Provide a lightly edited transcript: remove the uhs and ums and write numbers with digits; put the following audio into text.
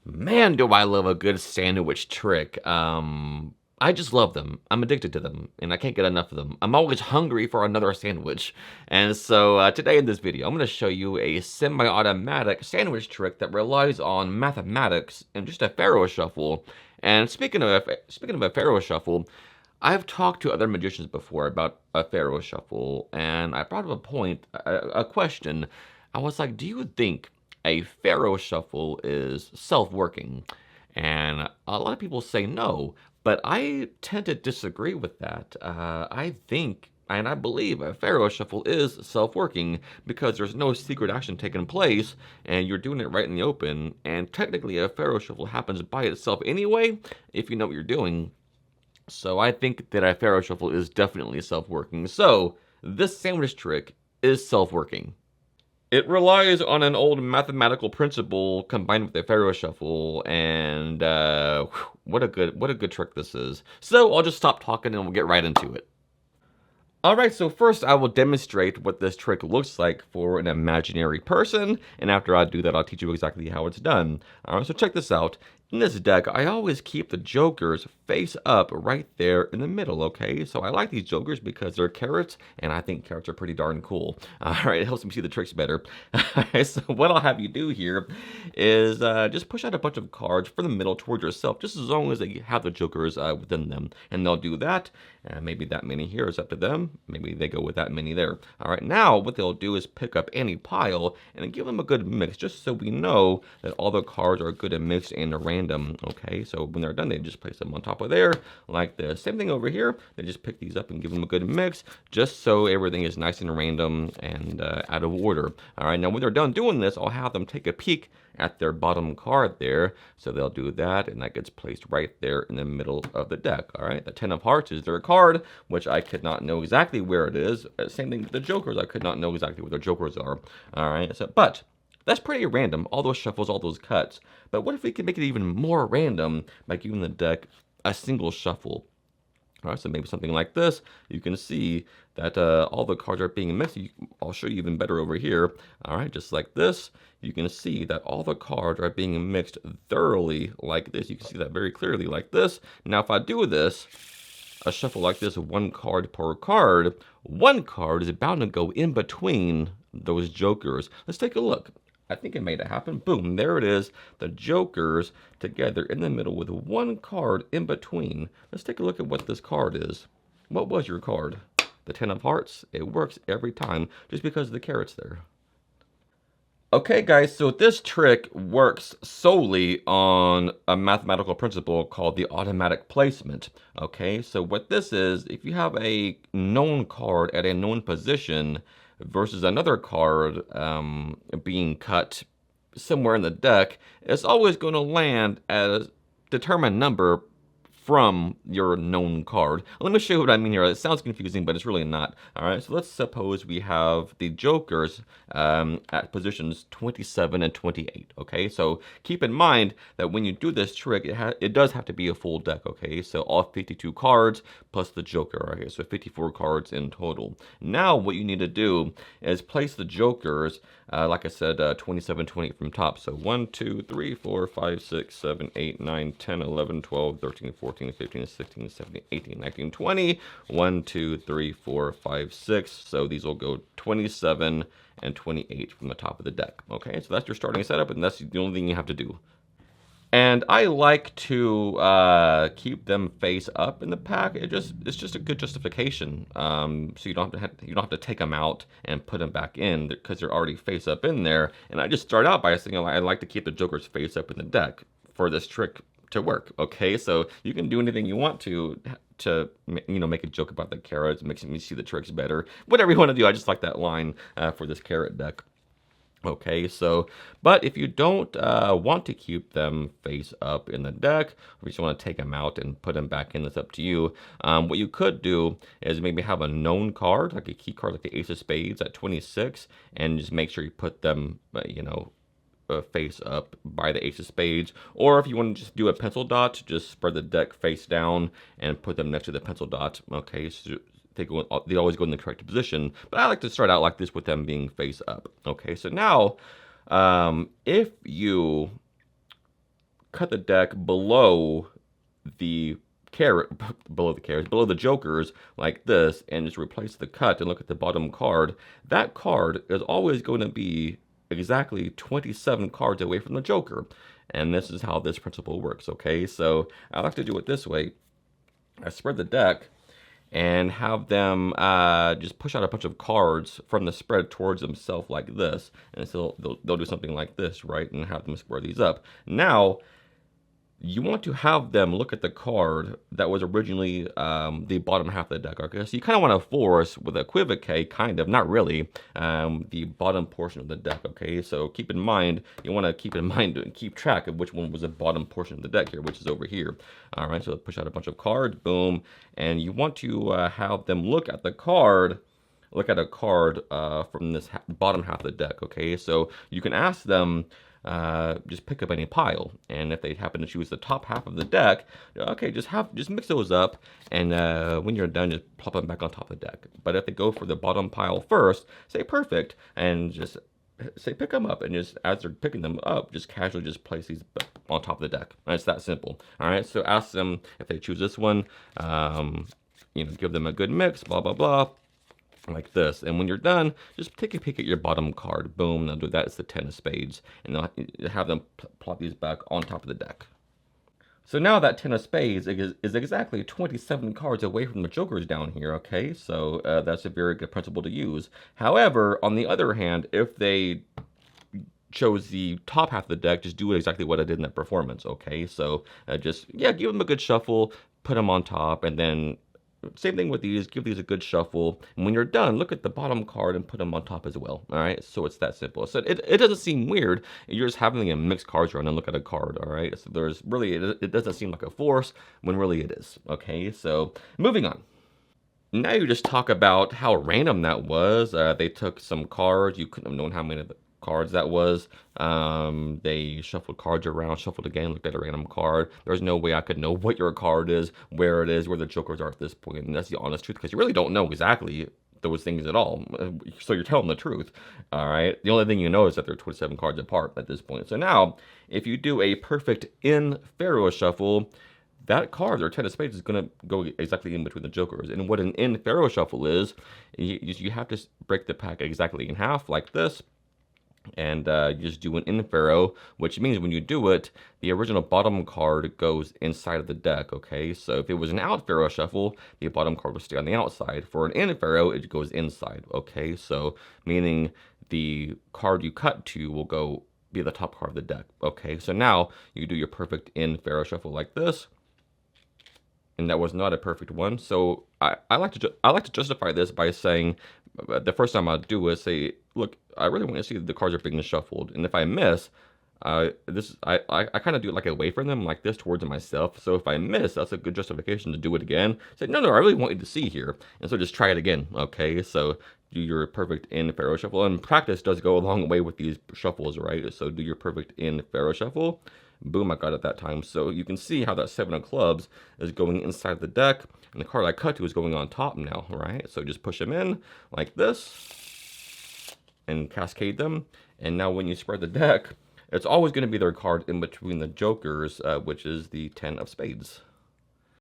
Man, do I love a good sandwich trick. I just love them. I'm addicted to them, and I can't get enough of them. I'm always hungry for another sandwich. And so today in this video, I'm going to show you a semi-automatic sandwich trick that relies on mathematics and just a Faro shuffle. And speaking of a Faro shuffle, I've talked to other magicians before about a Faro shuffle, and I brought up a question. I was like, do you think a Faro shuffle is self-working? And a lot of people say no, but I tend to disagree with that. I think and I believe a Faro shuffle is self-working because there's no secret action taking place and you're doing it right in the open. And technically a Faro shuffle happens by itself anyway, if you know what you're doing. So I think that a Faro shuffle is definitely self-working. So this sandwich trick is self-working. It relies on an old mathematical principle combined with a Faro shuffle, and what a good trick this is. So I'll just stop talking and we'll get right into it. Alright, so first I will demonstrate what this trick looks like for an imaginary person, and after I do that I'll teach you exactly how it's done. Alright, so check this out. In this deck, I always keep the jokers face up right there in the middle, okay? So I like these jokers because they're carrots, and I think carrots are pretty darn cool. Alright, it helps me see the tricks better. Alright, so what I'll have you do here is just push out a bunch of cards from the middle towards yourself, just as long as they have the jokers within them. And they'll do that, and maybe that many here is up to them. Maybe they go with that many there. Alright, now what they'll do is pick up any pile and give them a good mix, just so we know that all the cards are good and mixed and random. Okay, so when they're done, they just place them on top of there like this. Same thing over here. They just pick these up and give them a good mix, just so everything is nice and random and out of order. All right, now when they're done doing this, I'll have them take a peek at their bottom card there. So they'll do that, and that gets placed right there in the middle of the deck. All right, the 10 of hearts is their card, which I could not know exactly where it is. Same thing with the jokers. I could not know exactly where their jokers are. All right, so but that's pretty random, all those shuffles, all those cuts. But what if we could make it even more random by giving the deck a single shuffle? All right, so maybe something like this. You can see that all the cards are being mixed. I'll show you even better over here. All right, just like this. You can see that all the cards are being mixed thoroughly like this. You can see that very clearly like this. Now, if I do this, a shuffle like this, one card per card, one card is bound to go in between those jokers. Let's take a look. I think it made it happen. Boom, there it is. The jokers together in the middle with one card in between. Let's take a look at what this card is. What was your card? The 10 of hearts? It works every time just because of the carrots there. Okay guys, so this trick works solely on a mathematical principle called the automatic placement. Okay, so what this is, if you have a known card at a known position versus another card being cut somewhere in the deck, it's always going to land at a determined number from your known card. Let me show you what I mean here. It sounds confusing, but it's really not. All right, so let's suppose we have the jokers at positions 27 and 28. Okay, so keep in mind that when you do this trick, it does have to be a full deck. Okay, so all 52 cards plus the joker. Okay, so 54 cards in total. Now what you need to do is place the jokers, like I said, 27, 28 from top. So 1, 2, 3, 4, 5, 6, 7, 8, 9, 10, 11, 12, 13, 14, 15, 16, 17, 18, 19, 20. 1, 2, 3, 4, 5, 6. So these will go 27 and 28 from the top of the deck. Okay, so that's your starting setup, and that's the only thing you have to do. And I like to keep them face up in the pack. It's just a good justification. So you don't have to take them out and put them back in because they're already face up in there. And I just start out by saying I like to keep the jokers face up in the deck for this trick to work. Okay, so you can do anything you want to make a joke about the carrots, makes me see the tricks better. Whatever you want to do, I just like that line for this carrot deck. Okay, so, but if you don't want to keep them face up in the deck, or you just want to take them out and put them back in, that's up to you. What you could do is maybe have a known card, like a key card like the Ace of Spades at 26, and just make sure you put them, face up by the Ace of Spades. Or if you want to just do a pencil dot, just spread the deck face down and put them next to the pencil dot. Okay, so they always go in the correct position, but I like to start out like this with them being face up. Okay, so now if you cut the deck below the carrot, below the jokers like this, and just replace the cut and look at the bottom card, that card is always going to be exactly 27 cards away from the joker. And this is how this principle works, okay? So I like to do it this way. I spread the deck and have them just push out a bunch of cards from the spread towards themselves like this. And so they'll do something like this, right? And have them square these up. Now, you want to have them look at the card that was originally the bottom half of the deck, okay? So you kind of want to force, with equivocate, kind of, not really, the bottom portion of the deck, okay? So keep in mind, you want to keep in mind and keep track of which one was the bottom portion of the deck here, which is over here. All right, so push out a bunch of cards, boom, and you want to have them look at the card, look at a card from this bottom half of the deck, okay? So you can ask them, just pick up any pile, and if they happen to choose the top half of the deck, okay, just mix those up, and when you're done, just plop them back on top of the deck. But if they go for the bottom pile first, say perfect, and just say pick them up, and just as they're picking them up, just casually just place these on top of the deck. And it's that simple. All right, so ask them if they choose this one, give them a good mix, blah blah blah, like this. And when you're done, just take a peek at your bottom card. Boom, they'll do that. It's the 10 of spades. And they'll have them plop these back on top of the deck. So now that 10 of spades is exactly 27 cards away from the jokers down here, okay? So that's a very good principle to use. However, on the other hand, if they chose the top half of the deck, just do exactly what I did in that performance, okay? So give them a good shuffle, put them on top, and then same thing with these, give these a good shuffle, and when you're done, look at the bottom card and put them on top as well, all right? So it's that simple. So it doesn't seem weird. You're just having a mixed cards run and look at a card, all right? So there's really, it doesn't seem like a force when really it is, okay? So moving on. Now you just talk about how random that was. They took some cards. You couldn't have known how many of the cards that was. They shuffled cards around, shuffled again, looked at a random card. There's no way I could know what your card is, where it is, where the jokers are at this point. And that's the honest truth, because you really don't know exactly those things at all. So you're telling the truth, all right? The only thing you know is that they're 27 cards apart at this point. So now, if you do a perfect in Faro shuffle, that card, or 10 of spades, is going to go exactly in between the jokers. And what an in Faro shuffle is, you have to break the pack exactly in half, like this. And you just do an in Faro, which means when you do it, the original bottom card goes inside of the deck, okay? So if it was an out Faro shuffle, the bottom card will stay on the outside. For an in Faro, it goes inside, okay? So meaning the card you cut to will be the top card of the deck, okay? So now you do your perfect in Faro shuffle like this. And that was not a perfect one. So I like to justify this by saying, the first time I do is say, look, I really want to see the cards are being shuffled, and if I miss, I kind of do it like away from them, like this, towards myself. So if I miss, that's a good justification to do it again. Say, no, I really want you to see here, and so just try it again, okay? So do your perfect in Faro shuffle, and practice does go a long way with these shuffles, right? So do your perfect in Faro shuffle. Boom, I got it that time. So you can see how that 7 of clubs is going inside the deck, and the card I cut to is going on top now, right? So just push them in like this and cascade them. And now when you spread the deck, it's always going to be their card in between the jokers, which is the 10 of spades.